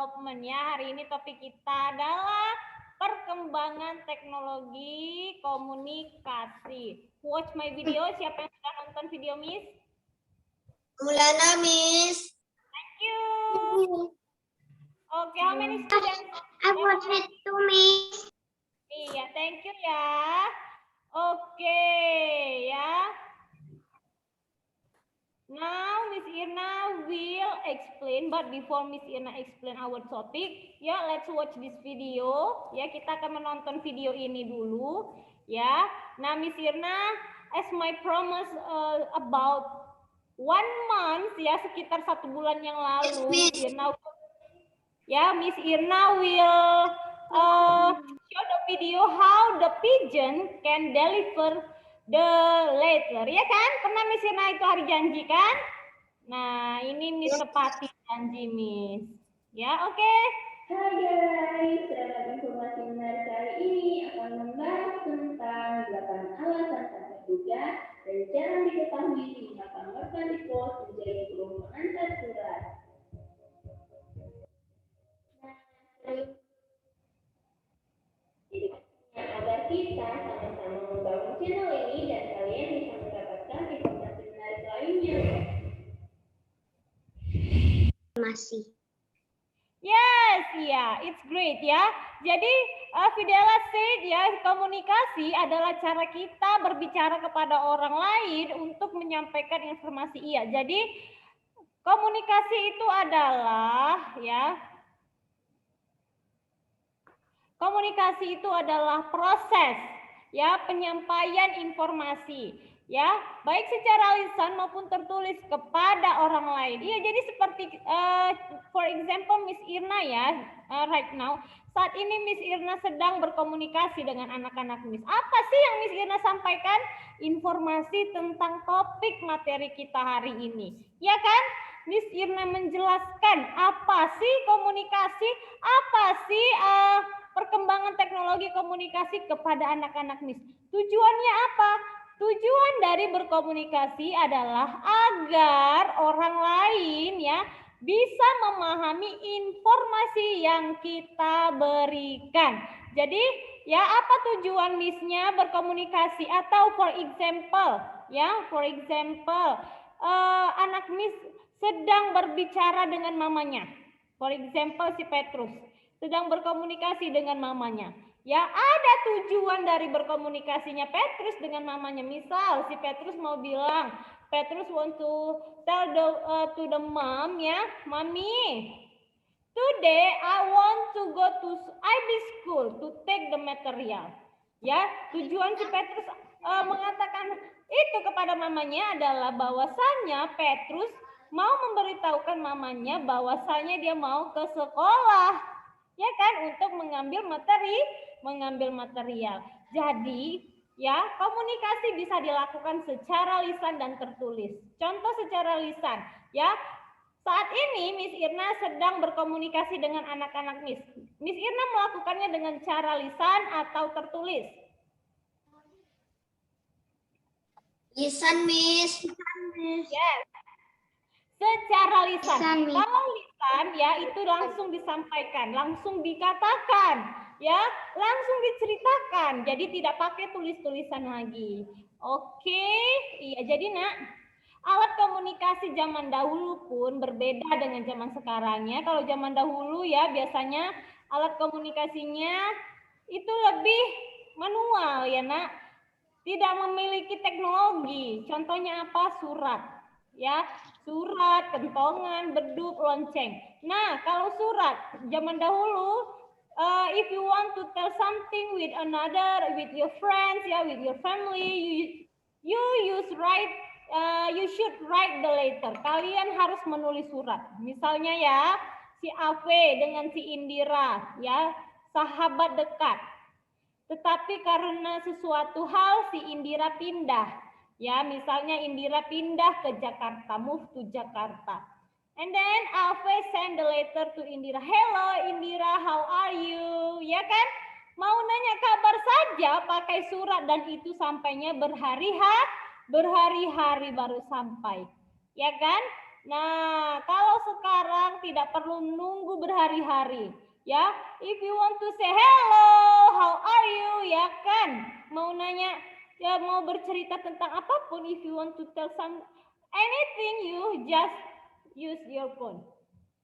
development ya. Hari ini topik kita adalah perkembangan teknologi komunikasi. Watch my video. Siapa yang sudah nonton video Miss? Maulana, Miss. Thank you. Okay, how many students? I watched it too, Miss. Iya, thank you ya. Oke, ya. Now Miss Irna will explain, but before Miss Irna explain our topic, ya let's watch this video. Ya, kita akan menonton video ini dulu. Ya, nah Miss Irna, as my promise about 1 month, ya sekitar 1 bulan yang lalu, Yes, Miss Irna will show the video how the pigeon can deliver the letter, ya kan? Pernah Miss Irna itu hari janji kan? Nah, ini Miss tepati janji Miss. Ya, oke. Hai guys, dalam informasi menarik kali ini akan membahas tentang 8 alasan tak terduga dan jarang diketahui mengapa mereka di pos menjadi belum mengantar surat. Nah, agar kita sama-sama membangun channel ini dan kalian bisa mendapatkan informasi menarik lainnya. Masih. Yes, yeah, it's great ya. Jadi Fidela said ya, komunikasi adalah cara kita berbicara kepada orang lain untuk menyampaikan informasi. Iya, jadi komunikasi itu adalah ya, komunikasi itu adalah proses ya penyampaian informasi. Ya, baik secara lisan maupun tertulis kepada orang lain. Iya, jadi seperti for example Miss Irna ya, right now saat ini Miss Irna sedang berkomunikasi dengan anak-anak Miss. Apa sih yang Miss Irna sampaikan? Informasi tentang topik materi kita hari ini. Ya kan? Miss Irna menjelaskan apa sih komunikasi, apa sih perkembangan teknologi komunikasi kepada anak-anak Miss. Tujuannya apa? Tujuan dari berkomunikasi adalah agar orang lain ya bisa memahami informasi yang kita berikan. Jadi ya apa tujuan Miss-nya berkomunikasi atau for example ya, for example anak Miss sedang berbicara dengan mamanya. For example si Petrus sedang berkomunikasi dengan mamanya. Ya, ada tujuan dari berkomunikasinya Petrus dengan mamanya. Misal si Petrus mau bilang, Petrus want to tell to the mom ya, Mami, today I want to go to IB school to take the material. Ya, tujuan si Petrus mengatakan itu kepada mamanya adalah bahwasanya Petrus mau memberitahukan mamanya bahwasanya dia mau ke sekolah. Ya kan, untuk mengambil material. Jadi, ya, komunikasi bisa dilakukan secara lisan dan tertulis. Contoh secara lisan, ya. Saat ini Miss Irna sedang berkomunikasi dengan anak-anak Miss. Miss Irna melakukannya dengan cara lisan atau tertulis? Lisan, Miss. Yes. Secara lisan. Lisan, Kalau lisan ya itu langsung disampaikan, langsung dikatakan, ya, langsung diceritakan. Jadi tidak pakai tulis-tulisan lagi. Oke, iya. Jadi nak, alat komunikasi zaman dahulu pun berbeda dengan zaman sekarang ya. Kalau zaman dahulu ya biasanya alat komunikasinya itu lebih manual ya nak. Tidak memiliki teknologi. Contohnya apa? Surat. Ya, surat, kentongan, beduk, lonceng. Nah, kalau surat zaman dahulu, if you want to tell something with another, with your friends, ya, with your family, you should write the letter. Kalian harus menulis surat. Misalnya ya, si Ave dengan si Indira, ya, sahabat dekat. Tetapi karena sesuatu hal si Indira pindah. Ya, misalnya Indira pindah ke Jakarta, move to Jakarta. And then Ave send the letter to Indira. Hello Indira, how are you? Ya kan? Mau nanya kabar saja pakai surat dan itu sampainya berhari-hari baru sampai. Ya kan? Nah, kalau sekarang tidak perlu nunggu berhari-hari, ya. If you want to say hello, how are you, ya kan? Mau nanya, ya mau bercerita tentang apapun, if you want to tell anything, you just use your phone,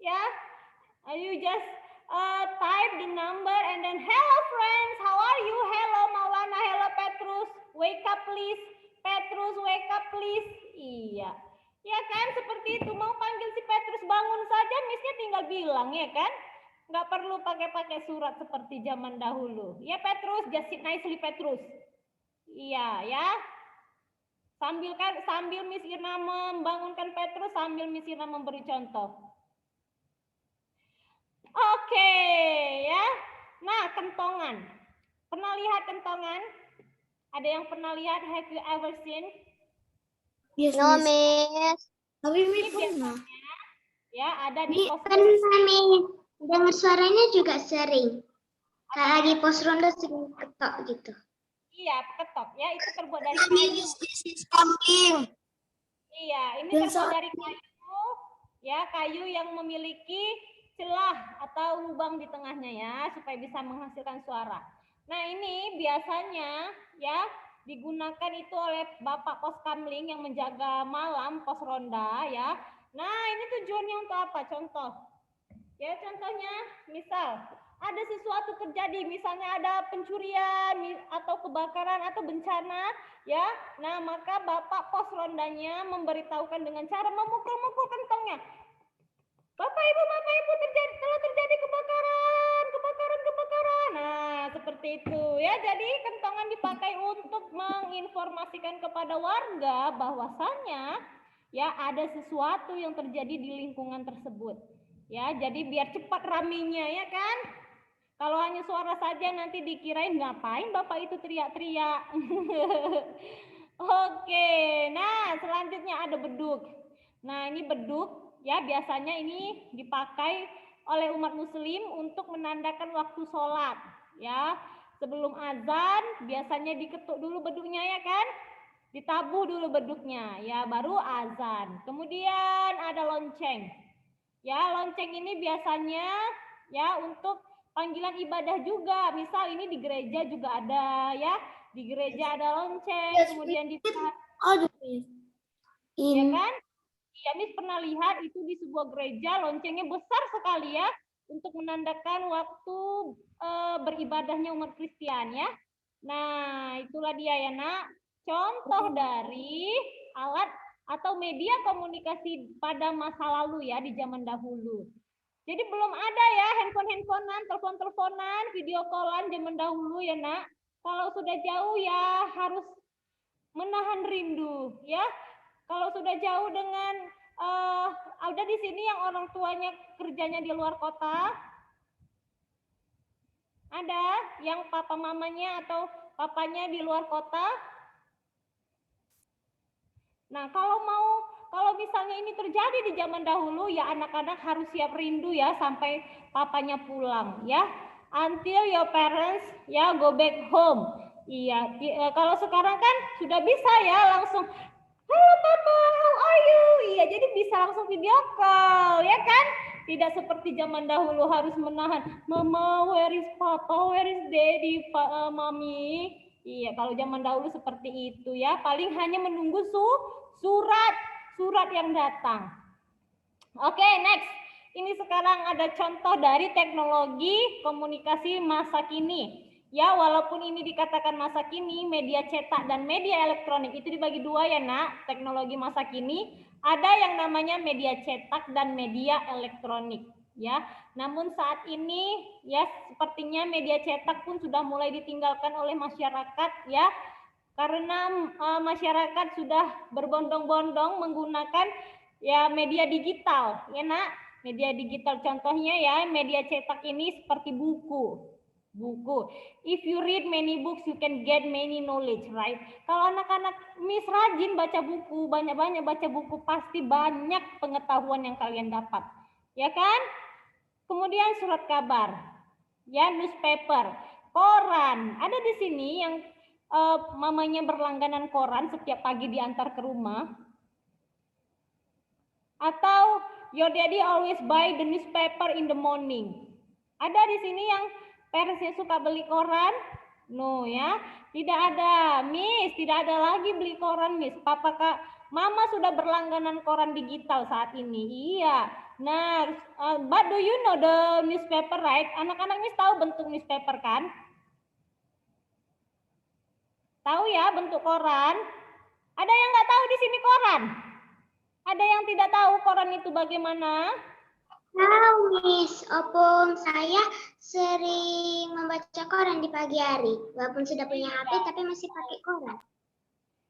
ya. You just type the number and then hello friends, how are you? Hello Maulana, hello Petrus, wake up please. Petrus, wake up please. Iya. Ya kan, seperti itu. Mau panggil si Petrus bangun saja, Missnya tinggal bilang, ya kan? Nggak perlu pakai surat seperti zaman dahulu. Ya Petrus, just sit nicely Petrus. Iya, ya. Sambil Miss Irna membangunkan Petrus, sambil Miss Irna memberi contoh. Oke, ya. Nah, kentongan. Pernah lihat kentongan? Ada yang pernah lihat? Have you ever seen? Yes, no, Miss. Tapi Ini biasanya, ya, ada di pos. Pernah, Miss. Dengar suaranya juga sering. Kayak lagi pos ronda sering ketok gitu. Iya, ketok. Ya, itu terbuat dari kayu. Iya, ini terbuat dari kayu. Ya, kayu yang memiliki celah atau lubang di tengahnya ya, supaya bisa menghasilkan suara. Nah, ini biasanya ya digunakan itu oleh Bapak Pos Kamling yang menjaga malam pos ronda ya. Nah, ini tujuannya untuk apa? Contoh. Ya, contohnya misal ada sesuatu terjadi, misalnya ada pencurian atau kebakaran atau bencana ya. Nah, maka Bapak Pos rondanya memberitahukan dengan cara memukul-mukul kentongnya. Bapak Ibu telah terjadi kebakaran. Nah, seperti itu ya. Jadi kentongan dipakai untuk menginformasikan kepada warga bahwasannya ya ada sesuatu yang terjadi di lingkungan tersebut. Ya, jadi biar cepat raminya ya kan. Kalau hanya suara saja nanti dikirain ngapain Bapak itu teriak-teriak. Oke, nah selanjutnya ada beduk. Nah, ini beduk. Ya, biasanya ini dipakai oleh umat muslim untuk menandakan waktu sholat. Ya, sebelum azan biasanya diketuk dulu beduknya ya kan? Ditabuh dulu beduknya, ya baru azan. Kemudian ada lonceng. Ya, lonceng ini biasanya ya untuk panggilan ibadah juga. Misal ini di gereja juga ada ya. Di gereja ada lonceng, kemudian di ya kan? Ya, Miss pernah lihat itu di sebuah gereja loncengnya besar sekali ya untuk menandakan waktu beribadahnya umat Kristen ya. Nah, itulah dia ya nak, contoh dari alat atau media komunikasi pada masa lalu ya di zaman dahulu. Jadi belum ada ya handphone-handphonean, telepon-teleponan, video callan zaman dahulu ya nak. Kalau sudah jauh ya harus menahan rindu ya. Kalau sudah jauh dengan ada di sini yang orang tuanya kerjanya di luar kota, ada yang papa mamanya atau papanya di luar kota. Nah, kalau misalnya ini terjadi di zaman dahulu ya anak-anak harus siap rindu ya sampai papanya pulang ya. Until your parents ya go back home. Iya, kalau sekarang kan sudah bisa ya langsung halo Papa, how are you? Iya, jadi bisa langsung video call, ya kan? Tidak seperti zaman dahulu harus menahan. Mama, where is Papa? Where is Daddy, Mami? Iya, kalau zaman dahulu seperti itu ya. Paling hanya menunggu surat yang datang. Oke, next. Ini sekarang ada contoh dari teknologi komunikasi masa kini. Ya, walaupun ini dikatakan masa kini, media cetak dan media elektronik itu dibagi dua ya nak, teknologi masa kini. Ada yang namanya media cetak dan media elektronik. Ya, namun saat ini ya sepertinya media cetak pun sudah mulai ditinggalkan oleh masyarakat ya, karena masyarakat sudah berbondong-bondong menggunakan ya media digital ya nak. Media digital contohnya ya media cetak ini seperti buku. If you read many books, you can get many knowledge, right? Kalau anak-anak Miss rajin baca buku, banyak-banyak baca buku, pasti banyak pengetahuan yang kalian dapat. Ya kan? Kemudian surat kabar. Ya, newspaper, koran. Ada di sini yang mamanya berlangganan koran setiap pagi diantar ke rumah. Atau your daddy always buy the newspaper in the morning. Ada di sini yang parents suka beli koran? No ya, tidak ada. Miss, tidak ada lagi beli koran, Miss. Papa Kak, Mama sudah berlangganan koran digital saat ini. Iya. Nah, but do you know the newspaper, right? Anak-anak Miss tahu bentuk newspaper kan? Tahu ya bentuk koran? Ada yang nggak tahu di sini koran? Ada yang tidak tahu koran itu bagaimana? Tahu, Miss. Opung saya sering membaca koran di pagi hari. Walaupun sudah punya HP, tapi masih pakai koran.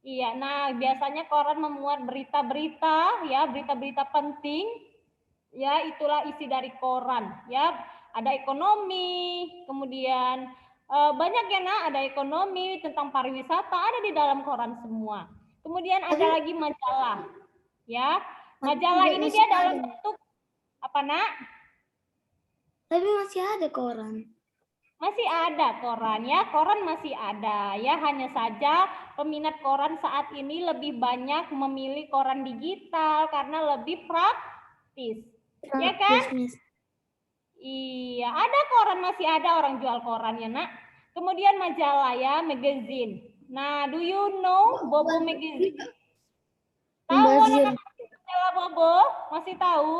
Iya, nah biasanya koran memuat berita-berita, ya berita-berita penting, ya itulah isi dari koran, ya ada ekonomi, kemudian banyak ya nak, ada ekonomi tentang pariwisata ada di dalam koran semua. Kemudian ada lagi majalah, ya majalah ini dia dalam bentuk apa nak? Tapi masih ada koran. Masih ada koran ya, koran masih ada ya, hanya saja peminat koran saat ini lebih banyak memilih koran digital karena lebih praktis. Ya kan? Iya, ada koran, masih ada orang jual koran ya nak. Kemudian majalah ya, magazine. Nah, do you know Bobo magazine? Tahu anak-anak majalah Bobo? Masih tahu?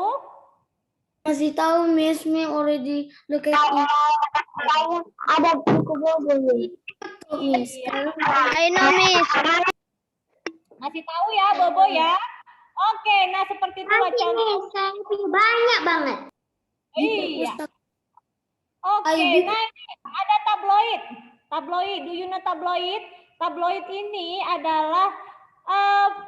Masih tahu, Miss. Me already look at it. Ada buku Bobo, Miss. I know, Miss. Masih tahu ya Bobo ya? Oke, nah seperti itu contoh. Saya punya banyak banget. Iya. Oke, nah ini ada tabloid. Tabloid, do you know tabloid? Tabloid ini adalah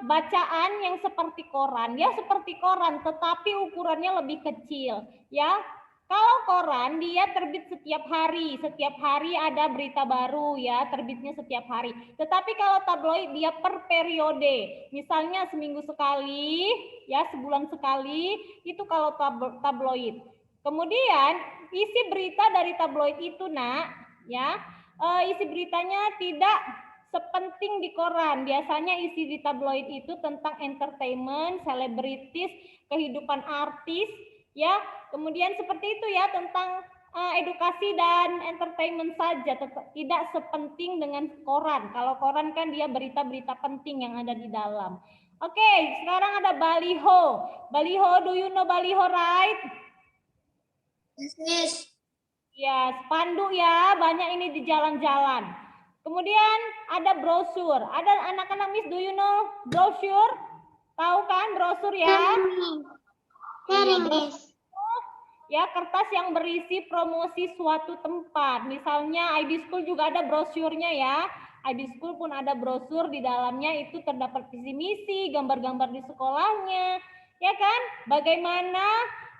bacaan yang seperti koran, ya seperti koran, tetapi ukurannya lebih kecil, ya. Kalau koran dia terbit setiap hari ada berita baru ya, terbitnya setiap hari. Tetapi kalau tabloid dia per periode, misalnya seminggu sekali, ya sebulan sekali, itu kalau tabloid. Kemudian isi berita dari tabloid itu nak, ya isi beritanya tidak sepenting di koran. Biasanya isi di tabloid itu tentang entertainment, selebritis, kehidupan artis, ya. Kemudian seperti itu ya, tentang edukasi dan entertainment saja, tidak sepenting dengan koran. Kalau koran kan dia berita-berita penting yang ada di dalam. Oke, sekarang ada baliho. Baliho, do you know baliho, right? Yes. Ya, spanduk ya, banyak ini di jalan-jalan. Kemudian ada brosur. Ada anak-anak Miss, do you know brosur? Tahu kan brosur ya? Miss. Ya, kertas yang berisi promosi suatu tempat. Misalnya IB School juga ada brosurnya ya. IB School pun ada brosur, di dalamnya itu terdapat visi misi, gambar-gambar di sekolahnya. Ya kan? Bagaimana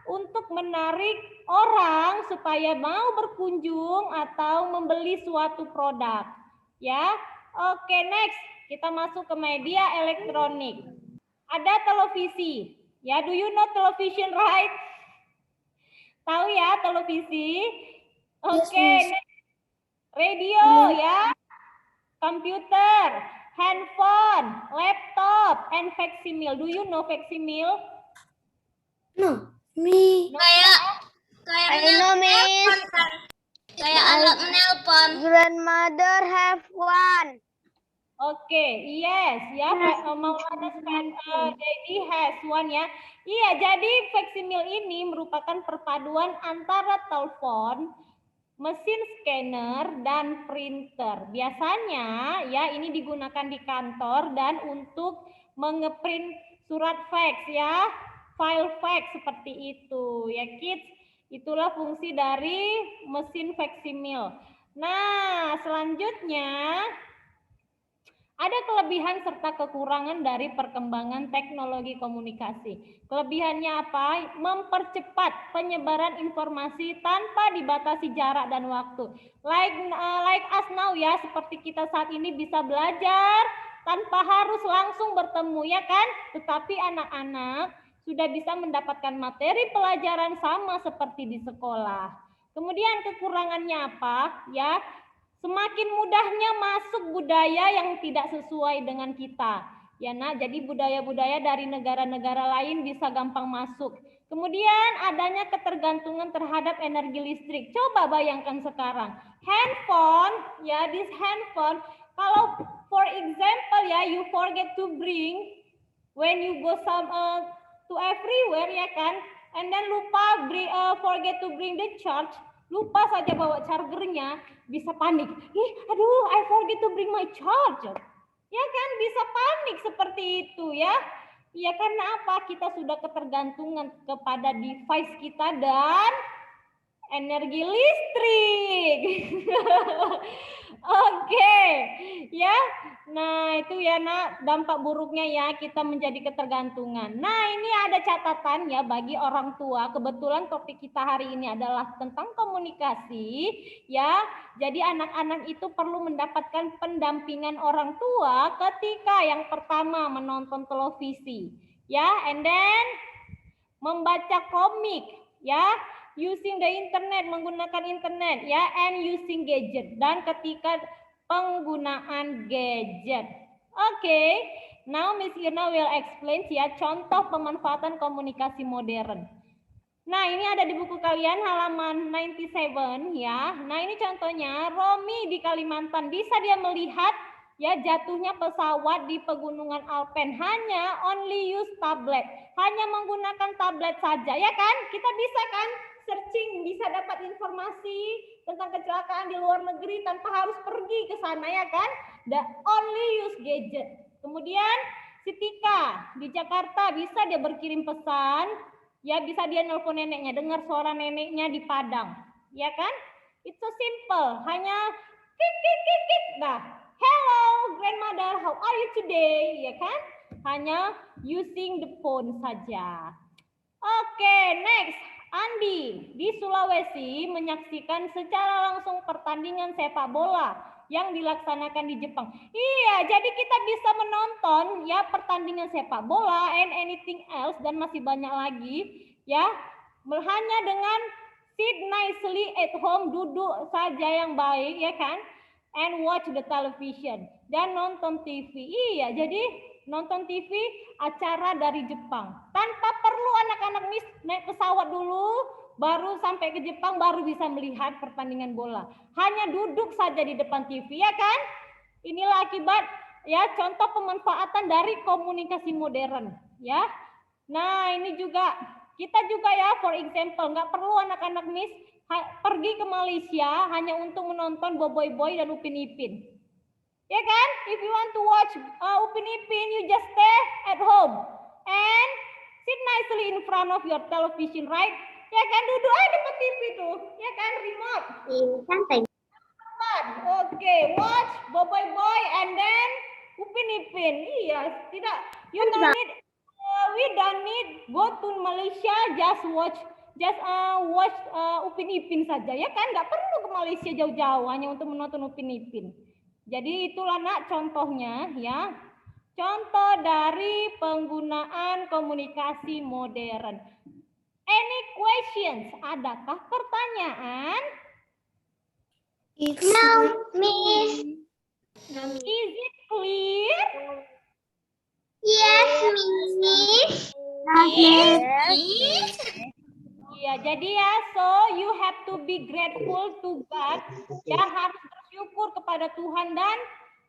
untuk menarik orang supaya mau berkunjung atau membeli suatu produk. Ya. Oke, next. Kita masuk ke media elektronik. Ada televisi. Ya, do you know television, right? Tahu ya televisi? Oke, radio ya, komputer, handphone, laptop, and facsimile. Do you know facsimile? No, me. I know, Miss. Kayak alat menelpon. Grandmother have one. Oke, yes ya, Maulana Daddy has one ya. Iya, jadi facsimile ini merupakan perpaduan antara telepon, mesin scanner, dan printer. Biasanya ya ini digunakan di kantor dan untuk mengeprint surat fax ya, file fax seperti itu ya kids. Itulah fungsi dari mesin facsimile. Nah, selanjutnya ada kelebihan serta kekurangan dari perkembangan teknologi komunikasi. Kelebihannya apa? Mempercepat penyebaran informasi tanpa dibatasi jarak dan waktu. Like us now ya, seperti kita saat ini bisa belajar tanpa harus langsung bertemu ya kan? Tetapi anak-anak sudah bisa mendapatkan materi pelajaran sama seperti di sekolah. Kemudian kekurangannya apa? Ya, semakin mudahnya masuk budaya yang tidak sesuai dengan kita. Ya nak, jadi budaya-budaya dari negara-negara lain bisa gampang masuk. Kemudian adanya ketergantungan terhadap energi listrik. Coba bayangkan sekarang, handphone, ya this handphone, kalau for example ya you forget to bring when you go to everywhere ya kan, and then lupa forget to bring the charge, lupa saja bawa chargernya, bisa panik. Ih, aduh, I forget to bring my charger. Ya kan, bisa panik seperti itu ya. Ya karena apa? Kita sudah ketergantungan kepada device kita dan energi listrik. Oke, ya. Nah, itu ya nak, dampak buruknya ya kita menjadi ketergantungan. Nah, ini ada catatan ya bagi orang tua. Kebetulan topik kita hari ini adalah tentang komunikasi, ya. Jadi anak-anak itu perlu mendapatkan pendampingan orang tua ketika yang pertama menonton televisi, ya, and then membaca komik, ya, using the internet, menggunakan internet, ya, and using gadget, dan ketika penggunaan gadget. Oke, now Miss Irna will explain ya contoh pemanfaatan komunikasi modern. Nah, ini ada di buku kalian halaman 97 ya. Nah, ini contohnya Romi di Kalimantan, bisa dia melihat ya jatuhnya pesawat di pegunungan Alpen, hanya only use tablet, hanya menggunakan tablet saja ya kan. Kita bisa kan searching, bisa dapat informasi tentang kecelakaan di luar negeri tanpa harus pergi ke sana ya kan. The only use gadget. Kemudian Sitika di Jakarta, bisa dia berkirim pesan, ya bisa dia nelpon neneknya, dengar suara neneknya di Padang, ya kan. It's so simple, hanya kik kik kik kik. Nah, hello grandmother, how are you today? Ya kan? Hanya using the phone saja. Oke, next. Andi di Sulawesi menyaksikan secara langsung pertandingan sepak bola yang dilaksanakan di Jepang. Iya, jadi kita bisa menonton ya pertandingan sepak bola and anything else, dan masih banyak lagi ya, hanya dengan sit nicely at home, duduk saja yang baik ya kan, and watch the television, dan nonton TV. Iya, jadi nonton TV acara dari Jepang tanpa perlu anak-anak naik pesawat dulu baru sampai ke Jepang baru bisa melihat pertandingan bola, hanya duduk saja di depan TV ya kan. Inilah akibat ya contoh pemanfaatan dari komunikasi modern ya. Nah, ini juga kita juga ya, for example, nggak perlu anak-anak Miss pergi ke Malaysia hanya untuk menonton Boboiboy Boy dan Upin Ipin. Ya kan? If you want to watch Upin Ipin, you just stay at home and sit nicely in front of your television, right? Ya kan, duduk aja depan TV tuh, ya kan, remote. Santai. Oke, watch Boboiboy Boy and then Upin Ipin. Iya, tidak. You don't need. We don't need go to Malaysia, just watch Upin Ipin saja, ya kan? Nggak perlu ke Malaysia jauh-jauh hanya untuk menonton Upin Ipin. Jadi itulah nak contohnya ya. Contoh dari penggunaan komunikasi modern. Any questions? Adakah pertanyaan? No, Miss. Is it clear? Yes, Miss. Yes. Ya, jadi ya, so you have to be grateful to God. Ya, harus bersyukur kepada Tuhan dan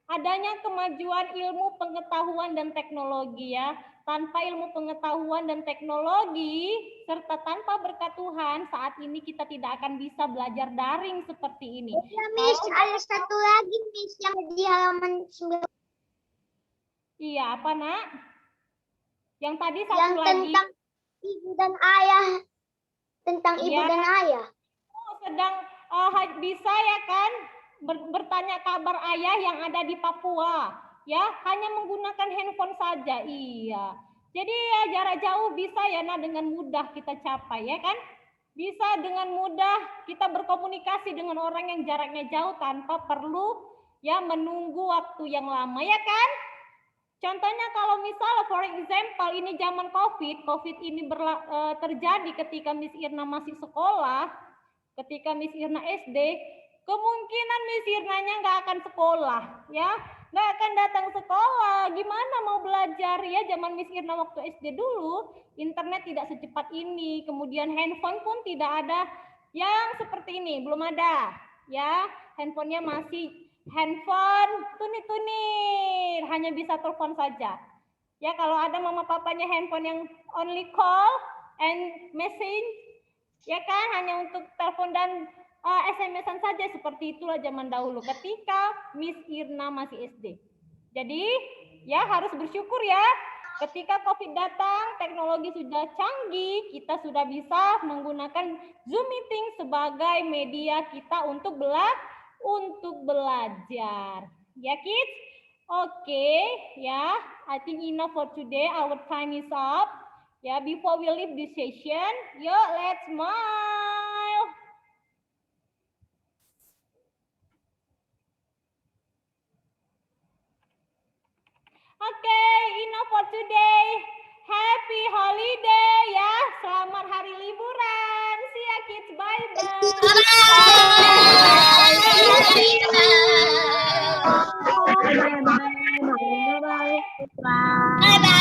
adanya kemajuan ilmu pengetahuan dan teknologi ya. Tanpa ilmu pengetahuan dan teknologi serta tanpa berkat Tuhan, saat ini kita tidak akan bisa belajar daring seperti ini. Ya, Miss, ada satu lagi, Miss, yang di halaman 9. Iya, apa nak? Yang tadi satu Yang lagi. tentang ibu dan ayah. Tentang ibu Ya. dan ayah. Sedang bisa ya kan bertanya kabar ayah yang ada di Papua. Ya, hanya menggunakan handphone saja. Iya. Jadi ya jarak jauh bisa ya nah dengan mudah kita capai ya kan? Bisa dengan mudah kita berkomunikasi dengan orang yang jaraknya jauh tanpa perlu ya menunggu waktu yang lama ya kan? Contohnya kalau misal for example ini zaman COVID ini terjadi ketika Miss Irna masih sekolah, ketika Miss Irna SD, kemungkinan Miss Irnanya nggak akan sekolah, ya. Nggak akan datang sekolah. Gimana mau belajar ya? Zaman Miss Irna waktu SD dulu, internet tidak secepat ini. Kemudian handphone pun tidak ada yang seperti ini, belum ada. Ya, handphonenya masih handphone tunit-tunit, hanya bisa telepon saja. Ya, kalau ada mama papanya handphone yang only call and message, ya kan, hanya untuk telepon dan SMS-an saja, seperti itulah zaman dahulu ketika Miss Irna masih SD. Jadi, ya harus bersyukur ya, ketika COVID datang, teknologi sudah canggih, kita sudah bisa menggunakan Zoom meeting sebagai media kita untuk belajar. Ya, kids? Oke, ya. I think enough for today. Our time is up. Ya, before we leave this session, yuk let's smile. Oke, enough for today. Happy holiday ya. Selamat hari liburan. See ya kids. Bye-bye. Bye-bye.